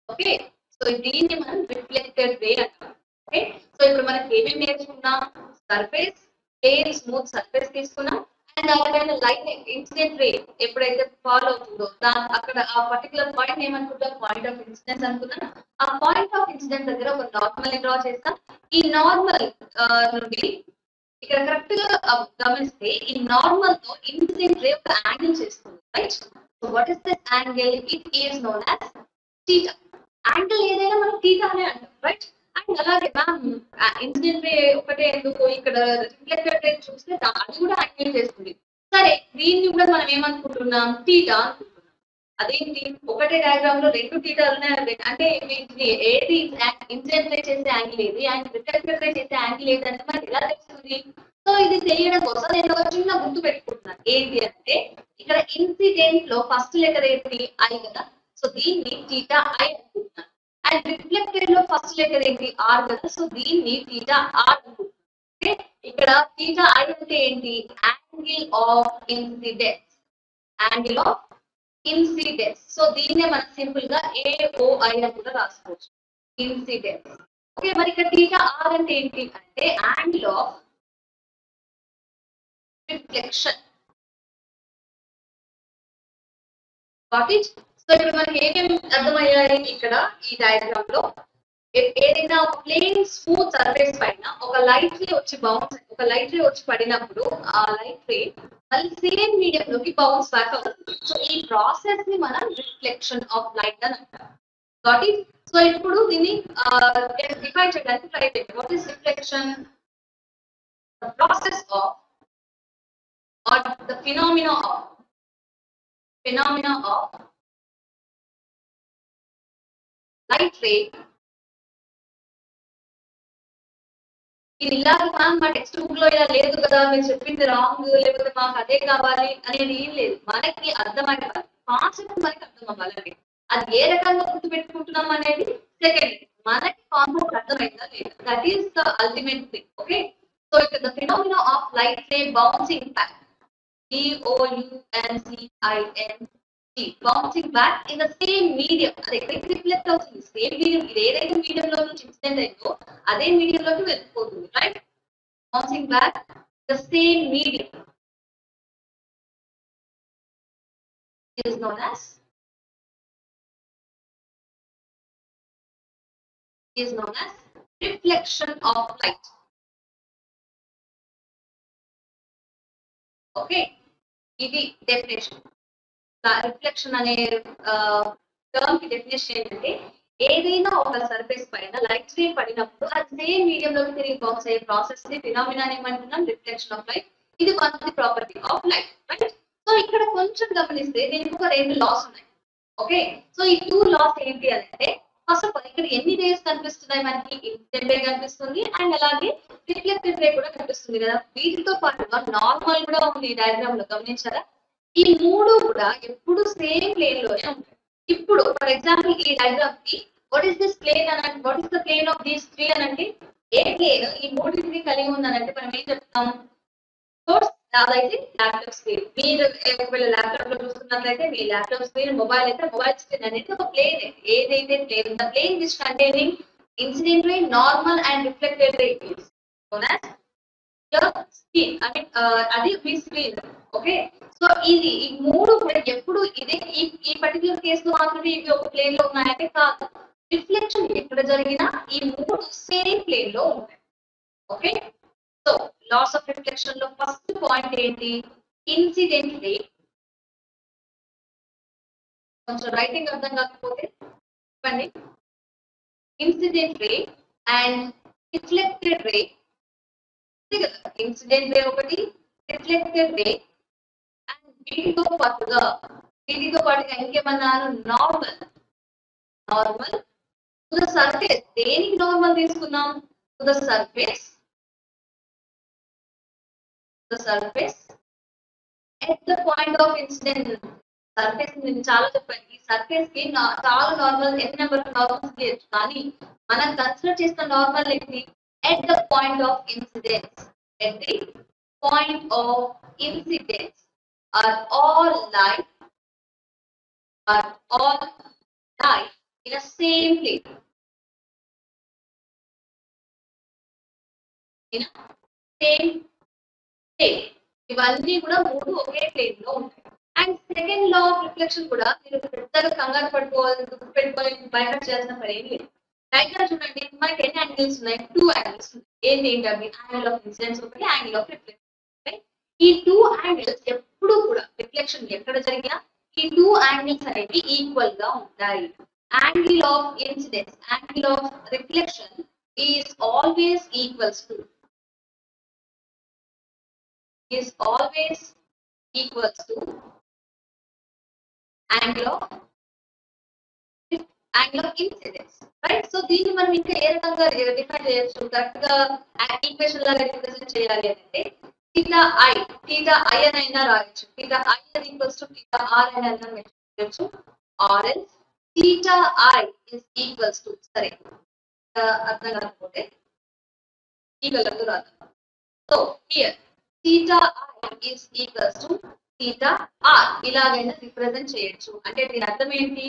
Speaker 1: ఓకే, సో దీన్ని మనం రిఫ్లెక్టెడ్ రే అంటాం. ఓకే, సో ఇప్పుడు మనకి ఏమేమి నేర్చుకున్నాం? సర్ఫేస్, ప్లేన్ స్మూత్ సర్ఫేస్ తీసుకున్నాం. అండ్ అలాగే లైట్ ఇన్సిడెంట్ రే ఎప్పుడైతే ఫాలో అవుతుందో అక్కడ ఆ పర్టికులర్ పాయింట్ ఏమనుకుంటాం? పాయింట్ ఆఫ్ ఇన్సిడెన్స్ అనుకున్నాం. ఆ పాయింట్ ఆఫ్ ఇన్సిడెంట్ దగ్గర ఒక నార్మల్ డ్రా చేస్తాం. ఈ నార్మల్ నుండి ఇక్కడ కరెక్ట్ గా గమనిస్తే ఈ నార్మల్ తో ఇన్సిడెంట్ రే ఒక యాంగిల్ చేస్తుంది, right? So what is this angle? It is known as theta. Angle ఏదైనా మనం థీటా అనే అంటాం, రైట్? అండ్ అలాగే మ్యామ్ ఇన్సిడెంట్ రే ఒకటే ఎందుకు, ఇక్కడ రిఫ్లెక్టెడ్ రే చూస్తే అది కూడా యాంగిల్ చేస్తుంది. సరే, దీన్ని కూడా మనం ఏమనుకుంటున్నాం? థీటా అనుకుంటున్నాం. అదేంటి, ఒకటే డయాగ్రామ్ లో రెండు థీటాలు ఉన్నాయి అంటే ఏది ఇన్సిడెంట్ రే చేసే యాంగిల్ ఏది అండ్ రిఫ్లెక్టెడ్ రే చేసే యాంగిల్ ఏది అంటే మనకి ఎలా తెలుస్తుంది? సో ఇది తెలియడం కోసం నేను ఒక చిన్న గుర్తు పెట్టుకుంటున్నాను. ఏంటి అంటే ఇక్కడ ఇన్సిడెంట్ లో ఫస్ట్ లెటర్ ఏంటి? ఐ కదా. సో దీన్ని థీటా ఐ అనుకుంటున్నాను. అండ్ రిఫ్లెక్టెడ్ లో ఫస్ట్ లెటర్ ఏంటి? ఆర్ కదా. సో దీన్ని థీటా ఆర్ అనుకుంటున్నాను. ఓకే, ఇక్కడ థీటా ఐ అంటే ఏంటి? Angle of incidence. Angle of incidence. So దీన్నే మనం సింపుల్ గా ఏఓఐ అని కూడా రాసుకోవచ్చు, ఇన్సిడెన్స్. ఓకే, మరి ఇక్కడ థీటా ఆర్ అంటే ఏంటి అంటే angle of reflection. Got it? So ఇప్పుడు మనకి ఏమేమి అర్థమయ్యాయి ఇక్కడ ఈ డయాగ్రామ్ లో? ఏదైనా ప్లేన్ స్మూత్ సర్ఫేస్ పైన ఒక లైట్ రే వచ్చి పడినప్పుడు ఆ లైట్ రే మళ్ళీ సేమ్ మీడియం లోకి బౌన్స్ బ్యాక్ అవుతుంది. సో ఈ ప్రాసెస్ ని మనం రిఫ్లెక్షన్ ఆఫ్ లైట్ అని అంటాం. Got it? సో ఇప్పుడు దీన్ని డిఫైన్ చేయడానికి ట్రై చేయండి. What is reflection? The process of or the phenomena of light ray. ఇది ఇలాగే మా టెక్స్ట్ బుక్ లో ఇలా లేదు కదా, మీరు చెప్పింది రాంగ్, లేకపోతే మాకు అదే కావాలి అనేది ఏం లేదు. మనకి అర్థమైన కాన్సెప్ట్ మనకి అర్థం అవ్వాలండి. అది ఏ రకంగా గుర్తు పెట్టుకుంటున్నాం అనేది సెకండ్. మనకి కాన్సెప్ట్ అర్థమైందా లేదా, that is the ultimate thing. Okay, so ఇక్కడ the phenomena of light ray bouncing back, bouncing back in the same medium. అది ఎక్కడికి రిఫ్లెక్ట్ అవుతుంది? Same medium. ఇది ఏదైతే మీడియం లో నుంచి ఇన్సిడెంట్ అయిందో అదే మీడియం లోకి వెళ్ళిపోతుంది, right? Bouncing back the same medium is known as reflection of light. Okay, ఇది డెఫినేషన్. రిఫ్లెక్షన్ అనే టర్మ్ కి డెఫినేషన్ ఏంటంటే ఏదైనా ఒక సర్ఫేస్ పైన లైట్ రే పడినప్పుడు అది సేమ్ మీడియం లోకి తిరిగి బౌన్స్ అయ్యే ప్రాసెస్ ని ఫినామినా ఏమంటున్నాం? Reflection of light. ఇది one of the property of light, right? So ఇక్కడ కొంచెం గమనిస్తే దీనికి ఒక రెండు లాస్ ఉన్నాయి. ఓకే, సో ఈ టూ లాస్ ఏంటి అంటే ఫస్ట్ ఆఫ్ ఆల్ ఇక్కడ ఎన్ని రేస్ కనిపిస్తున్నాయి మనకి? ఇన్సిడెంట్ రే కనిపిస్తుంది అండ్ అలాగే రిఫ్లెక్టెడ్ రే కూడా కనిపిస్తుంది కదా. వీటితో పాటుగా నార్మల్ కూడా ఉంది ఈ డయాగ్రామ్ లో, గమనించారా? ఈ మూడు కూడా ఎప్పుడు సేమ్ ప్లేన్ లోనే ఉంటాయి. ఇప్పుడు ఫర్ ఎగ్జాంపుల్ ఈ డయాగ్రామ్ కి వాట్ ఈస్ దిస్ ప్లేన్ అని అంటే, what is the plane of these three అని అంటే ఏ ప్లేన్ ఈ మూడింటిని కలిగి ఉందనంటే మనం ఏం చెప్తాం? కోర్స్ అదైతే ల్యాప్టాప్ స్క్రీన్. మీరు ఒకవేళ ల్యాప్టాప్ లో చూస్తున్నట్లయితే మీ ల్యాప్టాప్ స్క్రీన్, మొబైల్ అయితే మొబైల్ స్క్రీన్ అనేది ఒక ప్లేన్. ఏదైతే plane the plane which containing incident ray, normal and reflected ray is known as your screen. I mean అది మీ స్క్రీన్. ఓకే, సో ఇది ఈ మూడు కూడా ఎప్పుడు ఇదే ఈ పర్టికులర్ కేసులో మాత్రమే ఇవి ఒక ప్లేన్ లో ఉన్నాయంటే కాదు. రిఫ్లెక్షన్ ఎక్కడ జరిగినా ఈ మూడు సేమ్ ప్లేన్ లో ఉంటాయి. Okay, so laws of reflection లో ఫస్ట్ పాయింట్ ఏంటి? Incident ray. కొంచెం రైటింగ్ అర్థం కాకపోతే చెప్పండి. Incident ray and reflected ray. Incident ray ఒకటి, రిఫ్లెక్టెడ్ రే. అండ్ వీటితో పాటుగా ఇంకేమన్నారు? Normal to the surface. దేనికి నార్మల్ తీసుకున్నాం? To the surface at the point of incident. Surface నేను చాలా చెప్పాను. ఈ సర్ఫేస్ కి చాలా నార్మల్ ఎన్ని నెంబర్ నార్మల్స్ చేయొచ్చు, కానీ మనం కన్సిడర్ చేసిన నార్మల్ ఏంటి? at the point of incidence. At the point of incidence are all lie in a same plane. In same plane. ఇవన్నీ కూడా 3 ఒకే ప్లేన్ లో ఉంటాయి. And second law of reflection కూడా మీరు పెద్దగా కంగారు పడిపోవాలి, గుర్తుపెట్టుకోవాలి, బైహార్ట్ చేయాల్సిన పని ఏం లేదు. డయాగ్రామ్ చూడండి, మనకి ఎన్ని యాంగిల్స్ ఉన్నాయి? 2 యాంగిల్స్. ఏంటి అవి? యాంగిల్ ఆఫ్ ఇన్సిడెన్స్ ఒకటి, యాంగిల్ ఆఫ్ రిఫ్లెక్షన్. ఈ 2 యాంగిల్స్ ఎప్పుడు కూడా రిఫ్లెక్షన్ ఎక్కడ జరిగినా ఈ 2 యాంగిల్స్ అనేవి ఈక్వల్ గా ఉంటాయి. Angle of incidence, angle of reflection is always equals to is always equals to angle of incidence, right? So దీన్ని మనం ఇంకా ఏ రకంగా డిఫైన్ చేయొచ్చు? కరెక్ట్ గా ఈక్వేషన్ లాగా రిప్రజెంట్ చేయాలి అంటే theta I అని అయినా రాయొచ్చు. theta I is equals to theta R అని అయినా రాయొచ్చు. or else theta I is equals to, సరే అర్థం కాకపోతే ఈ కలర్ తో రాద్దాం. So here theta I is equals to theta R ఇలాగైనా రిప్రజెంట్ చేయొచ్చు. అంటే దీని అర్థం ఏంటి?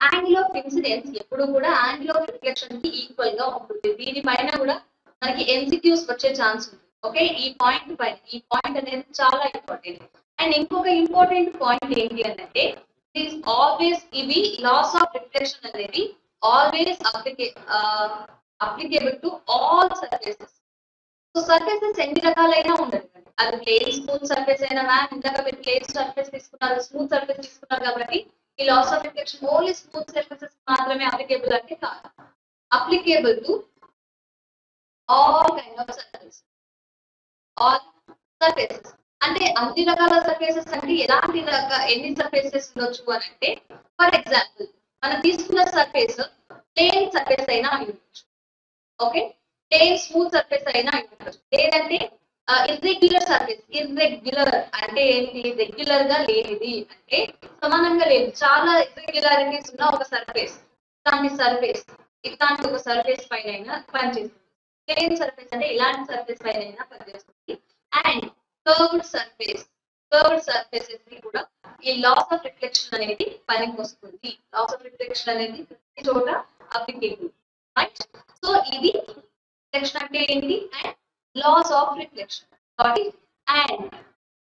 Speaker 1: యాంగిల్ ఆఫ్ ఇన్సిడెన్స్ ఎప్పుడు కూడా యాంగిల్ ఆఫ్ రిఫ్లెక్షన్ కి ఈక్వల్ గా ఉంటుంది. దీనిపైన కూడా మనకి ఎంసిక్యూస్ వచ్చే ఛాన్స్ ఉంది. ఓకే, ఈ పాయింట్ పైన, ఈ పాయింట్ అనేది చాలా ఇంపార్టెంట్. అండ్ ఇంకొక ఇంపార్టెంట్ పాయింట్ ఏంటి అంటే దిస్ ఆల్వేస్, ఇవి లాస్ ఆఫ్ రిఫ్లెక్షన్ అనేది always applicable to all surfaces. So surfaces ఎన్ని రకాలైనా ఉండదు, అది ప్లేన్ స్మూత్ సర్ఫేస్ అయినా, మ్యామ్ ఇందాక మీరు ప్లేన్ సర్ఫేస్ తీసుకున్నారు, స్మూత్ సర్ఫేస్ తీసుకున్నారు కాబట్టి ఈ laws of reflection only smooth surfaces మాత్రమే అప్లికేబుల్ అంటే కాదు, applicable to all kind of surfaces. All surfaces అంటే అన్ని రకాల సర్ఫేసెస్ అంటే ఎలాంటి ఎన్ని సర్ఫేసెస్ ఉండొచ్చు అని అంటే, ఫర్ ఎగ్జాంపుల్ మనం తీసుకున్న సర్ఫేస్ ప్లేన్ సర్ఫేస్ అయినా అయి ఉండొచ్చు. ఓకే, ప్లేన్ స్మూత్ సర్ఫేస్ అయినా అయి ఉండొచ్చు. లేదంటే ఇర్రెగ్యులర్ సర్ఫేస్. ఇర్రెగ్యులర్ అంటే ఏంటి? రెగ్యులర్ గా లేనిది అంటే సమానంగా లేదు, చాలా ఇర్రెగ్యులారిటీస్ ఉన్న ఒక సర్ఫేస్, ఇలాంటి సర్ఫేస్, ఇలాంటి ఒక సర్ఫేస్ పైన అయినా పనిచేస్తుంది. ప్లేన్ సర్ఫేస్ అంటే ఇలాంటి సర్ఫేస్ పైన అయినా పనిచేస్తుంది. And curved surface, curved surfaces కి కూడా ఈ లాస్ ఆఫ్ రిఫ్లెక్షన్ అనేది పనికి వస్తుంది. లాస్ ఆఫ్ రిఫ్లెక్షన్ అనేది ప్రతి చోట అప్లికేబుల్, రైట్? సో ఇది రిఫ్లెక్షన్ అంటే ఏంటి and laws of reflection. And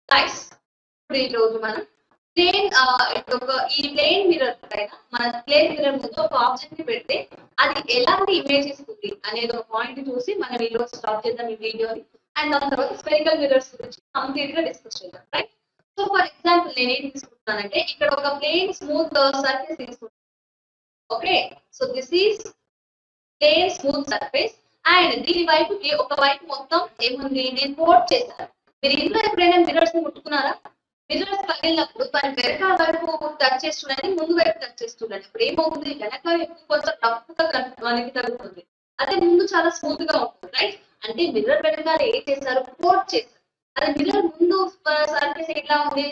Speaker 1: guys, ఇప్పుడు ఈ రోజు మనం ప్లేన్ ఈ ప్లేన్ మిర్రర్ పైన, మన ప్లేన్ మిర్రర్ ముందు ఒక ఆబ్జెక్ట్ ని పెడితే అది ఎలాంటి ఇమేజ్ ఇస్తుంది అనేది ఒక పాయింట్ చూసి మనం ఈ రోజు స్టార్ట్ చేద్దాం ఈ వీడియోని. అండ్ దాని తర్వాత స్పెరికల్ మిర్రర్స్ గురించి కంప్లీట్ గా డిస్కస్ చేద్దాం, రైట్? సో ఫర్ ఎగ్జాంపుల్ నేను ఏం తీసుకుంటున్నానంటే ఇక్కడ ఒక ప్లేన్ స్మూత్ సర్ఫేస్ తీసుకుంటాను. Okay, so this is plane smooth surface. And దీని వైపుకి ఒక వైపు మొత్తం ఏముంది? నేను కోట్ చేశాను. మీరు ఇంట్లో ఎప్పుడైనా మిర్రర్స్ ని ముట్టుకున్నారా? మిర్రర్స్ పగిలినప్పుడు దాని వెనక వైపు టచ్ చేస్తుండీ, ముందు వైపు టచ్ చేస్తుండీ. ఇప్పుడు ఏమవుతుంది? వెనక ఎక్కువ కొంచెం రఫ్గా మనకి తగ్గుతుంది, అదే ముందు చాలా స్మూత్ గా ఉంటుంది, రైట్? అంటే మిర్రర్ వెనకాల ఏం చేశారు? కోట్ చేశారు. అదే మిర్రర్ ముందు సర్ఫేస్ ఎట్లా ఉంది?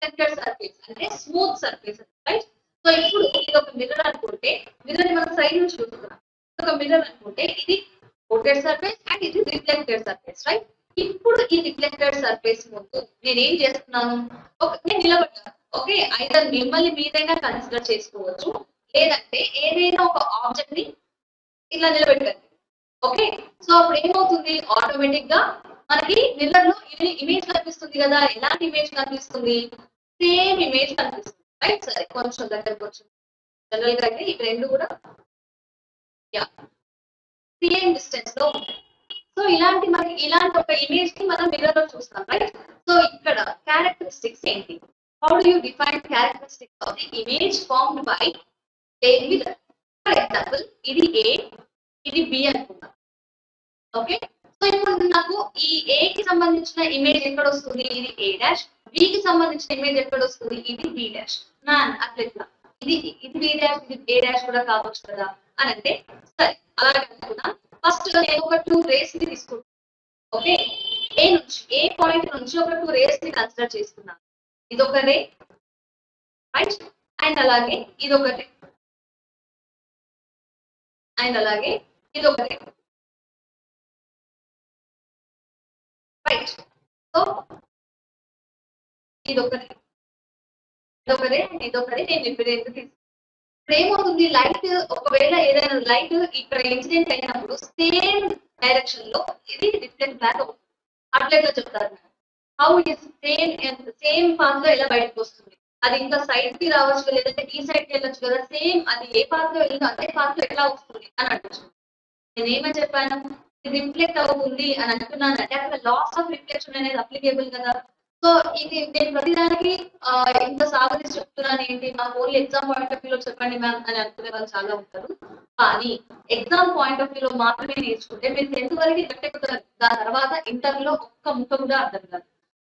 Speaker 1: రిఫ్లెక్టెడ్ సర్ఫేస్ అంటే స్మూత్ సర్ఫేస్, రైట్? సో ఇప్పుడు ఇది ఒక మిర్రర్ అనుకుంటే, మిర్రర్ ని మనం సైడ్ నుంచి చూస్తున్నాం. ఒక మిర్రర్ అనుకుంటే ఇది కోటెడ్ సర్ఫేస్ అండ్ ఇది రిఫ్లెక్టెడ్ సర్ఫేస్, రైట్? ఇప్పుడు ఈ రిఫ్లెక్టెడ్ సర్ఫేస్ ముందు నేను ఏం చేస్తున్నాను? నేను నిలబడ్డాను. ఓకే, ఐదర్ మిమ్మల్ని మీరైనా కన్సిడర్ చేసుకోవచ్చు, లేదంటే ఏదైనా ఒక ఆబ్జెక్ట్ ని ఇలా నిలబెట్టారు. ఓకే, సో అప్పుడు ఏమవుతుంది? ఆటోమేటిక్ గా మనకి మిర్రర్ లో ఇమేజ్ కనిపిస్తుంది కదా. ఎలాంటి ఇమేజ్ కనిపిస్తుంది? సేమ్ ఇమేజ్ కనిపిస్తుంది, రైట్? సరే, కొంచెం దగ్గరకు వచ్చింది. జనరల్ గా అయితే ఈ రెండు కూడా సేమ్ డిస్టెన్స్ లో ఉంటాయి. సో ఇలాంటి ఒక ఇమేజ్ ని మనం మిర్రర్ లో చూస్తాం, రైట్? సో ఇక్కడ క్యారెక్టరిస్టిక్స్ ఏంటి? How do you define characteristics of the image formed by plane mirror? For example ఇది ఏ, ఇది బి అనుకుందాం. ఓకే, సో ఇప్పుడు నాకు ఈ ఏ కి సంబంధించిన ఇమేజ్ ఎక్కడ వస్తుంది? ఇది ఏ డాష్. బి కి సంబంధించిన ఇమేజ్ ఎక్కడ వస్తుంది? ఇది బి డాష్. అట్లా ఇది బి డాష్, ఇది ఏ డాష్ కూడా కావచ్చు కదా అని అంటే, సరే అలాగే అనుకున్నా. ఫస్ట్ నేను ఒక 2 రేస్ ని తీసుకుంటాను. ఓకే, ఏ పాయింట్ నుంచి ఒక 2 రేస్ ని కన్సిడర్ చేసుకున్నాను. ఇదొక రే, రైట్? అండ్ అలాగే ఇదొక రే, అండ్ అలాగే ఇదొక రే, రైట్? సో ఇదొకటి, ఇదొకరే, ఇదొకరే. నేను ఇప్పుడు ఎందుకు ఇప్పుడు ఏమవుతుంది? లైట్, ఒకవేళ ఏదైనా లైట్ ఇక్కడ ఇన్సిడెంట్ అయినప్పుడు సేమ్ డైరెక్షన్ లో ఇది రిఫ్లెక్ట్ బ్యాక్ అవుతుంది. అట్లా చెప్తారు. హౌ ఇస్ సేమ్ పాత్ లో ఎలా బయటకు వస్తుంది, అది ఇంకా సైడ్ కి రావచ్చు లేదంటే ఈ సైడ్ కి వెళ్ళొచ్చు కదా, సేమ్ అది ఏ పాత్ లో వెళ్ళిందో అదే పాత్ లో ఎట్లా వస్తుంది అని అడగచ్చు. నేను ఏమని చెప్పాను, ఇది రిఫ్లెక్ట్ అవుతుంది అని అంటున్నాను అంటే అక్కడ లాస్ ఆఫ్ రిఫ్లెక్షన్ అనేది అప్లికేబుల్ కదా. సో ఇది నేను ప్రతిదానికి ఇంత సాగదీసి చెప్తున్నాను ఏంటి, నాకు ఓన్లీ ఎగ్జామ్ పాయింట్ ఆఫ్ వ్యూలో చెప్పండి మ్యామ్ అని అనుకునే వాళ్ళు చాలా ఉంటారు. కానీ ఎగ్జామ్ పాయింట్ ఆఫ్ వ్యూలో మాత్రమే నేర్చుకుంటే మీరు 10th వరకు గట్టెక్కుతారు. దాని తర్వాత ఇంటర్ లో ఒక్క ముక్క కూడా అర్థం కాదు.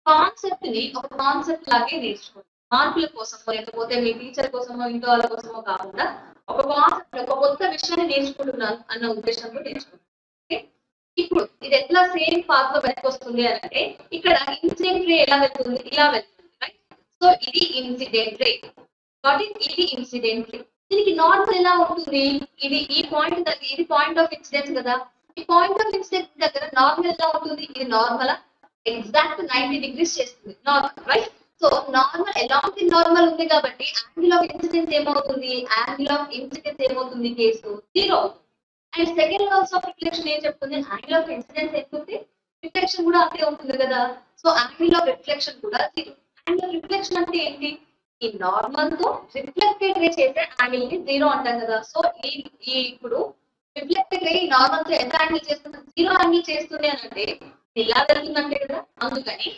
Speaker 1: కాన్సెప్ట్ ని ఒక కాన్సెప్ట్ లాగే నేర్చుకోండి. మార్కుల కోసమో లేకపోతే మీ టీచర్ కోసమో ఇంట్లో వాళ్ళ కోసమో కాకుండా ఒక కాన్సెప్ట్, ఒక కొత్త విషయాన్ని నేర్చుకుంటున్నాను అన్న ఉద్దేశంతో నేర్చుకుంటాను. ఓకే? ఇప్పుడు ఇది ఎట్లా సేమ్ పాత్ లో వెనక్కి వస్తుంది అని అంటే ఇక్కడ ఇన్సిడెంట్ రే ఎలా వెళ్తుంది, ఇలా వెళ్తుంది. రైట్? సో ఇది ఇన్సిడెంట్ రే, కాబట్టి ఇది ఇన్సిడెంట్ రే. దీనికి నార్మల్ ఎలా ఉంటుంది, ఇది ఈ పాయింట్ దగ్గర, ఇది పాయింట్ ఆఫ్ ఇన్సిడెన్స్ కదా, ఈ పాయింట్ ఆఫ్ ఇన్సిడెన్స్ దగ్గర నార్మల్ ఎలా ఉంటుంది, ఇది నార్మల్ ఎగ్జాక్ట్ 90 డిగ్రీస్ చేస్తుంది normal. Right? So normal along the normal ఉంది కాబట్టి యాంగిల్ ఆఫ్ ఇన్సిడెన్స్ ఏమవుతుంది, యాంగిల్ ఆఫ్ ఇన్సిడెన్స్ ఏమవుతుంది, కేసు 0 అవుతుంది. And second laws of reflection ఏం చెప్తుంది, యాంగిల్ ఆఫ్ ఇన్సిడెన్స్ ఎంత ఉంది, రిఫ్లెక్షన్ కూడా అంతే ఉంటుంది కదా. సో యాంగిల్ ఆఫ్ రిఫ్లెక్షన్ కూడా 0. యాంగిల్ ఆఫ్ రిఫ్లెక్షన్ అంటే ఏంటి, ఈ నార్మల్ తో రిఫ్లెక్టెడ్ రే చేసే యాంగిల్ ని 0 అంటాం కదా. సో ఈ ఇప్పుడు రిఫ్లెక్టెడ్ రే నార్మల్ తో ఎంత యాంగిల్ చేస్తుంది, 0 యాంగిల్ చేస్తుంది అని అంటే ఇలా వెళ్తుందంటే కదా. అందుకని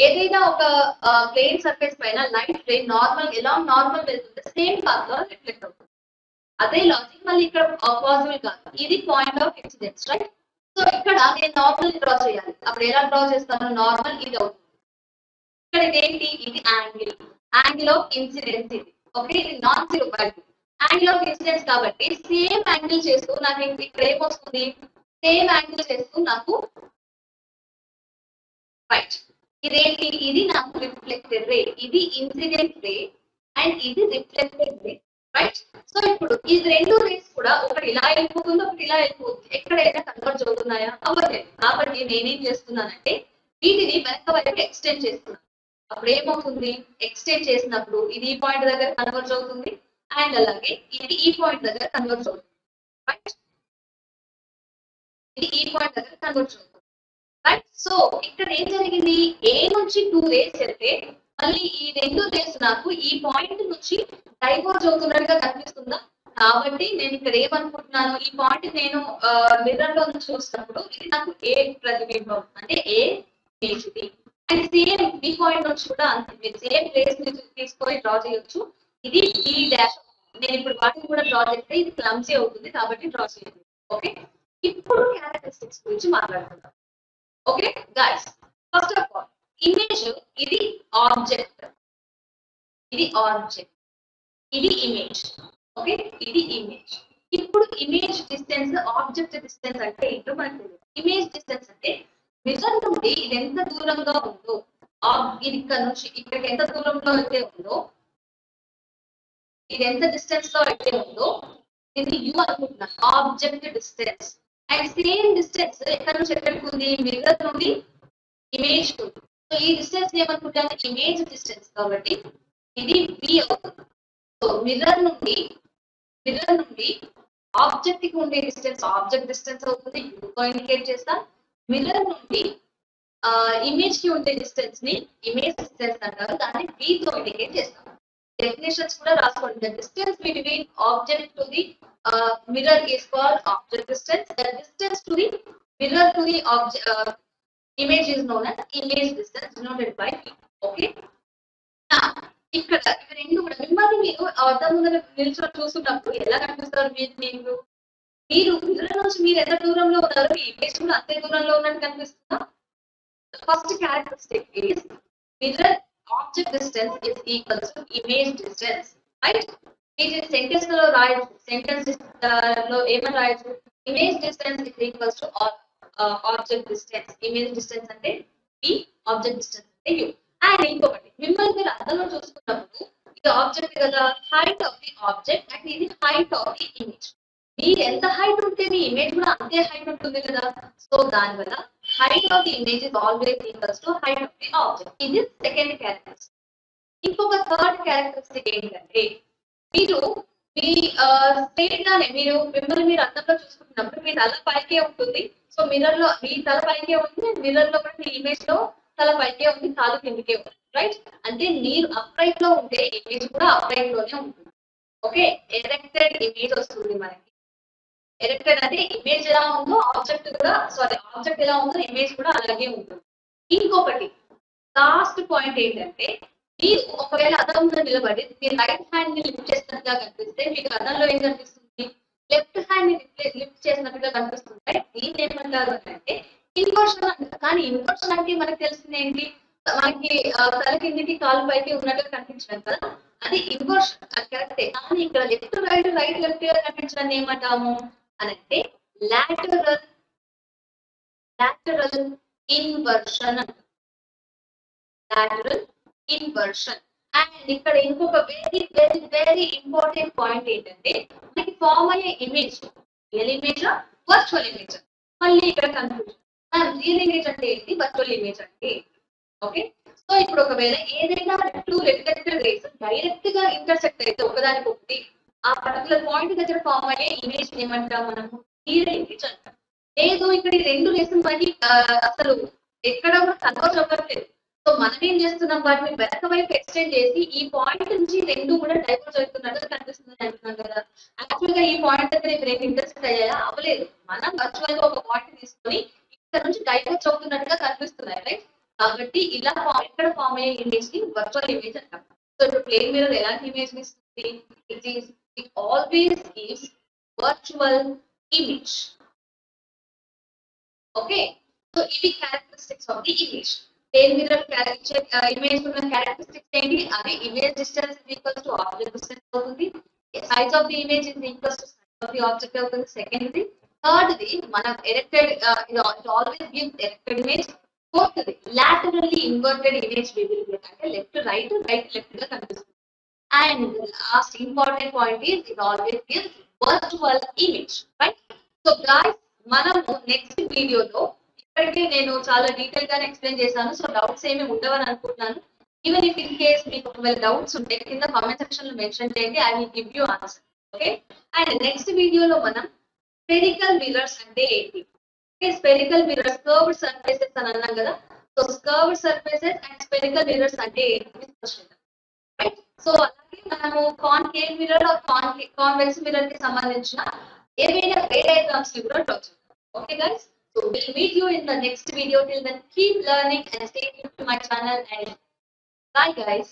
Speaker 1: ఏదైనా ఒక ప్లేన్ సర్ఫేస్ పైన లైట్ రే నార్మల్ ఎలా నార్మల్ వెళ్తుంటే సేమ్ పాత్ లో రిఫ్లెక్ట్ అవుతుంది. అదే లాజిక్ మళ్ళీ ఇక్కడ పాసిబుల్ కాదు, ఇది point of incidence. Right? So ఇక్కడ నేను నార్మల్ డ్రా చేయాలి, అప్పుడు ఎలా డ్రా చేస్తాను, నార్మల్ ఇది అవుతుంది. ఇక్కడ ఇదేంటి, ఇది యాంగిల్ ఆఫ్ ఇన్సిడెన్స్ ఇది. ఓకే, ఇది non zero value angle of incidence కాబట్టి సేమ్ యాంగిల్ చేస్తూ నాకు ఇక్కడ ఏమొస్తుంది, సేమ్ యాంగిల్ చేస్తూ నాకు రైట్ ఇదేంటి, ఇది నాకు రిఫ్లెక్టెడ్ రే, ఇది ఇన్సిడెంట్ రే అండ్ ఇది రిఫ్లెక్టెడ్ రే. రైట్? సో ఇప్పుడు ఈ రెండు రేస్ కూడా ఒకటి ఇలా వెళ్ళిపోతుంది, ఒకటి ఇలా వెళ్ళిపోతుంది. ఎక్కడైనా కన్వర్జ్ అవుతున్నాయా, అవ్వలేదు. కాబట్టి నేనేం చేస్తున్నానంటే వీటిని వెనక వైపు ఎక్స్టెండ్ చేస్తున్నాను. అప్పుడు ఏమవుతుంది, ఎక్స్టెండ్ చేసినప్పుడు ఇది ఈ పాయింట్ దగ్గర కన్వర్జ్ అవుతుంది అండ్ అలాగే ఇది ఈ పాయింట్ దగ్గర కన్వర్జ్ అవుతుంది. రైట్? ఇది ఈ పాయింట్ దగ్గర కన్వర్జ్ అవుతుంది. రైట్? సో ఇక్కడ ఏం జరిగింది, ఏ నుంచి 2 రేస్ వెళ్తే మళ్ళీ ఈ 2 రేస్ నాకు ఈ పాయింట్ నుంచి డైవర్జ్ అవుతున్నట్టుగా కనిపిస్తుందా. కాబట్టి నేను ఇక్కడ ఏమనుకుంటున్నాను, ఈ పాయింట్ నేను మిర్రర్ లో నుంచి చూసినప్పుడు ఇది నాకు ఏ ప్రతిబింబం అంటే ఏ ఇమేజ్ ఇది. అండ్ సేమ్ బి పాయింట్ నుంచి కూడా అంతే, మీరు సేమ్ ప్లేస్ నుంచి తీసుకొని డ్రా చేయొచ్చు. ఇది బి డాష్. నేను ఇప్పుడు వాటిని కూడా డ్రా చేస్తే ఇది క్లమ్జీ అవుతుంది కాబట్టి డ్రా చేయండి. ఓకే, ఇప్పుడు క్యారెక్టరిస్టిక్స్ గురించి మాట్లాడుకుందాం. Okay guys, first of all image ఇది ఆబ్జెక్ట్, ఇది ఆబ్జెక్ట్, ఇది ఇమేజ్. ఓకే, ఇది ఇమేజ్. ఇప్పుడు ఇమేజ్ డిస్టెన్స్, ఆబ్జెక్ట్ డిస్టెన్స్ అంటే ఏంటో మనకు తెలియదు. ఇమేజ్ డిస్టెన్స్ అంటే మిర్రర్ నుండి ఇది ఎంత దూరంగా ఉందో, ఇది ఇక్కడ నుంచి ఇక్కడికి ఎంత దూరంలో అయితే ఉందో, ఇది ఎంత డిస్టెన్స్ లో అయితే ఉందో ఇది యు అనుకుంటున్నాను, object distance. And same distance ఎక్కడ నుంచి ఎక్కడికి ఉంది, మిర్రర్ నుండి ఇమేజ్ ఉంది. సో ఈ డిస్టెన్స్ ఏమనుకుంటాను, ఇమేజ్ డిస్టెన్స్ కాబట్టి ఇది బి అవుతుంది. సో మిర్రర్ నుండి ఆబ్జెక్ట్ కి ఉండే డిస్టెన్స్ ఆబ్జెక్ట్ డిస్టెన్స్ అవుతుంది, యూతో ఇండికేట్ చేస్తాం. మిర్రర్ నుండి ఇమేజ్ కి ఉండే డిస్టెన్స్ ని ఇమేజ్ డిస్టెన్స్ అంటారు, దాన్ని బి తో ఇండికేట్ చేస్తాం. డెఫినేషన్స్ కూడా రాసుకోండి. The distance between object to the mirror is called object distance. The distance to the mirror to the image is known as image distance denoted by p. Okay, ఇక్కడ ఇవి రెండు కూడా మిమ్మల్ని మీరు అర్థం ముందర నిల్చొని చూస్తున్నప్పుడు ఎలా కనిపిస్తారు మీరు మిర్రర్ నుంచి మీరు ఎంత దూరంలో ఉన్నారు, ఈ ఇమేజ్ కూడా అంతే దూరంలో ఉన్నట్టు కనిపిస్తుందా. First characteristic is mirror object distance is equal to image distance. Right? ఇది సెంటెన్స్ లో రాయొచ్చు, సెంటెన్స్ లో ఏమని రాయొచ్చు, image distance is equals to object distance. Image distance అంటే ఈ ఆబ్జెక్ట్ డిస్టెన్స్ అంటే యూ. అండ్ ఇంకొకటి మిమ్మల్ని మీరు అర్థంలో చూసుకున్నప్పుడు ఇది ఆబ్జెక్ట్ కదా, height of the object and ఇది హైట్ ఆఫ్ ది ఇమేజ్. మీరు ఎంత హైట్ ఉంటే మీ ఇమేజ్ కూడా అంతే హైట్ ఉంటుంది కదా. సో దానివల్ల height of the image is always equals to height of the object. ఇది సెకండ్ క్యారెక్టరిస్టిక్. ఇంకొక థర్డ్ క్యారెక్టరిస్టిక్ ఏంటంటే మీరు మీ స్ట్రైట్ గానే మీరు మిమ్మల్ని మీరు అద్దంలో చూసుకుంటున్నప్పుడు మీ తల పైకే ఉంటుంది. సో మిర్రర్ లో మీ తల పైకే ఉంది, మిర్రర్ లో కూడా మీ ఇమేజ్ లో తల పైకే ఉంది, కాలు కిందకే ఉంది. రైట్? అంటే మీరు అప్రైట్ లో ఉంటే ఇమేజ్ కూడా అప్రైట్ లోనే ఉంటుంది. ఓకే, ఎరెక్టెడ్ ఇమేజ్ వస్తుంది మనకి. ఎరెక్టెడ్ అంటే ఇమేజ్ ఎలా ఉందో ఆబ్జెక్ట్ కూడా, సారీ, ఆబ్జెక్ట్ ఎలా ఉందో ఇమేజ్ కూడా అలాగే ఉంటుంది. ఇంకొకటి లాస్ట్ పాయింట్ ఏంటంటే, మీరు ఒకవేళ అద్దం ముందు నిలబడి మీ రైట్ హ్యాండ్ ని లిఫ్ట్ చేసినట్టుగా కనిపిస్తే మీకు అద్దంలో ఏం కనిపిస్తుంది? లెఫ్ట్ హ్యాండ్ ని లిఫ్ట్ చేసినట్టుగా కనిపిస్తుంది. రైట్? దీన్ని ఏమంటారు అంటే ఇన్వర్షన్ అంటారు. కానీ ఇన్వర్షన్ అంటే మనకు తెలిసింది ఏంటి? మనకి తల కిందికి కాలు పైకి ఉన్నట్టుగా కనిపించడం కదా, అది ఇన్వర్షన్. అది కరెక్టే. కానీ ఇక్కడ లెఫ్ట్ రైట్, రైట్ లెఫ్ట్ గా కనిపించడాన్ని ఏమంటాము అనంటే లాటరల్ లాటరల్ ఇన్వర్షన్ అంటారు. Lateral inversion. అండ్ ఇక్కడ ఇంకొక very very very important point ఏంటంటే, మనకి ఫామ్ అయ్యే image real image, virtual image. మళ్ళీ ఇక్కడ కన్ఫ్యూజన్. రియల్ ఇమేజ్ అంటే ఏంటి, వర్చువల్ ఇమేజ్ అంటే ఏంటి? ఓకే, సో ఇప్పుడు ఒకవేళ ఏదైనా టూ రిఫ్లెక్టెడ్ రేస్ డైరెక్ట్ గా ఇంటర్సెక్ట్ అయితే ఒకదానికొకటి ఆ పర్టికులర్ పాయింట్ దగ్గర ఫామ్ అయ్యే ఇమేజ్ ఏమంటాం మనము? రియల్ ఇమేజ్ అంటాం. లేదు ఇక్కడ ఈ రెండు రేసులు మనకి అసలు ఎక్కడ కూడా కన్వర్జ్ అవ్వట్లేదు. సో మనం ఏం చేస్తున్నాం, వాటిని వెనక వైపు ఎక్స్టెండ్ చేసి ఈ పాయింట్ నుంచి రెండు కూడా డైవర్జ్ అవుతున్నట్టు కనిపిస్తుంది అంటున్నాం కదా. యాక్చువల్ గా ఈ పాయింట్ దగ్గర ఇప్పుడు ఏమి ఇంటర్సెక్ట్ అయ్యాయా? అవ్వలేదు. మనం వర్చువల్ గా ఒక పాయింట్ తీసుకొని ఇక్కడ నుంచి డైవర్జ్ అవుతున్నట్టుగా కనిపిస్తున్నాయి. రైట్? కాబట్టి ఇలా ఇక్కడ ఫామ్ అయ్యే ఇమేజ్ ని వర్చువల్ ఇమేజ్ అంటాం. సో ఇప్పుడు ప్లేన్ మిర్రర్ ఎలాంటి ఇమేజ్ ఇస్తుంది? It always gives virtual image. Okay, so ఇవి characteristics of the image. Plane mirror image ఉన్న క్యారెక్టరిస్టిక్స్ ఏంటి? అది image distance is equals to object distance అవుతుంది. Size of the image is equals to size of the object అవుతుంది. Second ది. Third ది మనం erected, it always gives erected image. Fourth ది laterally inverted image we will get, అంటే left right, right left గా కనిపిస్తుంది. And the last important point is it always gives virtual image, right? So guys, మనము next వీడియోలో, ఇప్పటికే నేను చాలా detail గానే ఎక్స్ప్లెయిన్ చేశాను. సో డౌట్స్ ఏమి ఉండవని అనుకుంటున్నాను. ఈవెన్ ఇఫ్ ఇన్ కేస్ మీకు ఒకవేళ డౌట్స్ ఉంటే కింద కామెంట్ సెక్షన్ లో మెన్షన్ చేయండి, I will give you answer. Okay, and next వీడియోలో మనం స్పెరికల్ మిర్రర్స్ అంటే ఏంటి, స్పెరికల్ మిర్రర్స్, కర్వ్డ్ సర్ఫేసెస్ అని అన్నాం కదా. So curved surfaces and spherical mirrors అంటే ఏంటి? రైట్? సో అలాగే మనము concave mirror or convex mirror కి సంబంధించిన ఏవైనా రే డయాగ్రామ్స్ ని కూడా డ్రా చేద్దాం. Okay guys, so we'll meet you in the next video. Till then, keep learning and stay tuned to my channel, and bye guys.